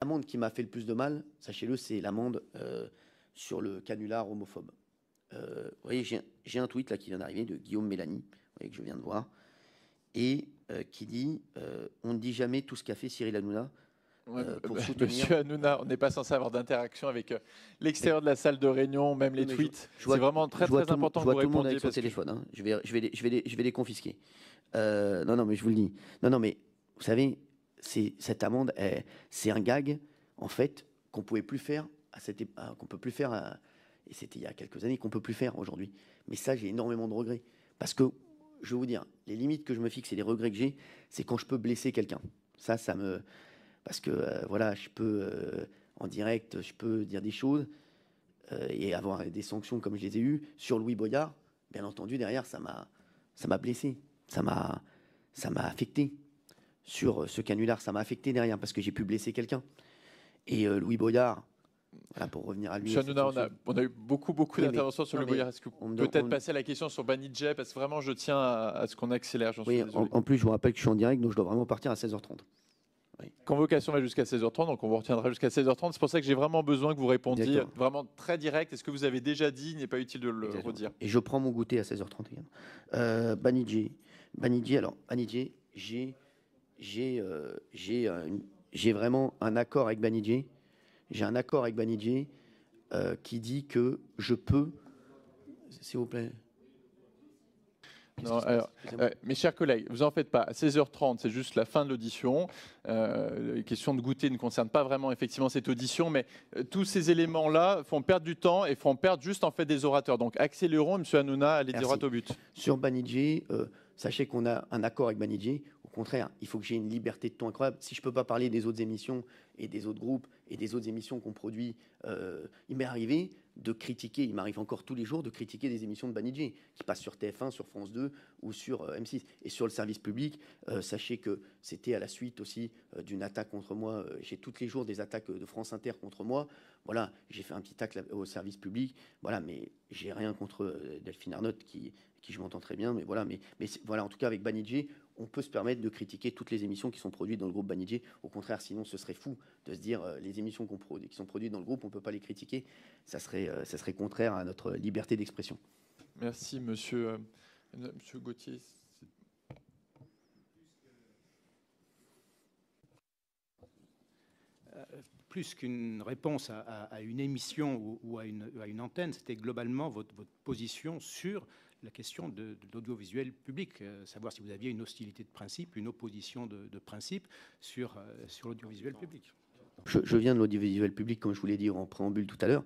L'amende qui m'a fait le plus de mal, sachez-le, c'est l'amende sur le canular homophobe. Vous voyez, j'ai un tweet là qui vient d'arriver de Guillaume Mélanie, vous voyez, que je viens de voir, et qui dit on ne dit jamais tout ce qu'a fait Cyril Hanouna pour soutenir. Monsieur Hanouna, on n'est pas censé avoir d'interaction avec l'extérieur de la salle de réunion, même les tweets. C'est vraiment très important que vous répondiez. Je vois tout le monde avec son téléphone. Hein. Je vais les confisquer. Non, mais je vous le dis. Non, mais vous savez, cette amende, c'est un gag, en fait, qu'on pouvait plus faire qu'on peut plus faire. Et c'était il y a quelques années qu'on peut plus faire aujourd'hui. Mais ça, j'ai énormément de regrets. Parce que, je vais vous dire, les limites que je me fixe et les regrets que j'ai, c'est quand je peux blesser quelqu'un. Ça me... Parce que, voilà, je peux, en direct, je peux dire des choses et avoir des sanctions comme je les ai eues. Sur Louis Boyard, bien entendu, derrière, ça m'a blessé. Ça m'a affecté. Sur ce canular, ça m'a affecté derrière parce que j'ai pu blesser quelqu'un. Et Louis Boyard, voilà, pour revenir à lui. Monsieur Hanouna, on a eu beaucoup d'interventions sur Louis Boyard. Est-ce que peut-être passer à la question sur Banijay, parce que vraiment, je tiens à ce qu'on accélère. Oui, en plus, je vous rappelle que je suis en direct, donc je dois vraiment partir à 16h30. Oui. Convocation va jusqu'à 16h30, donc on vous retiendra jusqu'à 16h30. C'est pour ça que j'ai vraiment besoin que vous répondiez vraiment très direct. Est-ce que vous avez déjà dit, il n'est pas utile de le redire. Et je prends mon goûter à 16h30 également. Banijay, alors, Banijay, j'ai vraiment un accord avec Banijay. J'ai un accord avec Banijay qui dit que je peux, s'il vous plaît. Non, alors, mes chers collègues, vous en faites pas. À 16h30, c'est juste la fin de l'audition. Les questions de goûter ne concernent pas vraiment effectivement cette audition, mais tous ces éléments-là font perdre du temps et font perdre juste en fait des orateurs. Donc accélérons, Monsieur Hanouna, allez droit au but. Sur Banijay, sachez qu'on a un accord avec Banijay. Au contraire, il faut que j'ai une liberté de ton incroyable. Si je ne peux pas parler des autres émissions et des autres groupes et des autres émissions qu'on produit, il m'est arrivé de critiquer, il m'arrive encore tous les jours de critiquer des émissions de Banijay qui passent sur TF1, sur France 2 ou sur M6. Et sur le service public, sachez que c'était à la suite aussi d'une attaque contre moi. J'ai tous les jours des attaques de France Inter contre moi. Voilà, j'ai fait un petit tacle au service public. Voilà, mais j'ai rien contre Delphine Arnault qui je m'entends très bien. Mais voilà, voilà, en tout cas avec Banijay, on peut se permettre de critiquer toutes les émissions qui sont produites dans le groupe Banijay. Au contraire, sinon ce serait fou de se dire les émissions qui sont produites dans le groupe, on ne peut pas les critiquer. Ça serait contraire à notre liberté d'expression. Merci, monsieur Gauthier. Plus qu'une réponse à une émission ou à une antenne, c'était globalement votre position sur la question de l'audiovisuel public, savoir si vous aviez une hostilité de principe, une opposition de principe sur l'audiovisuel public. Je viens de l'audiovisuel public, comme je vous l'ai dit en préambule tout à l'heure.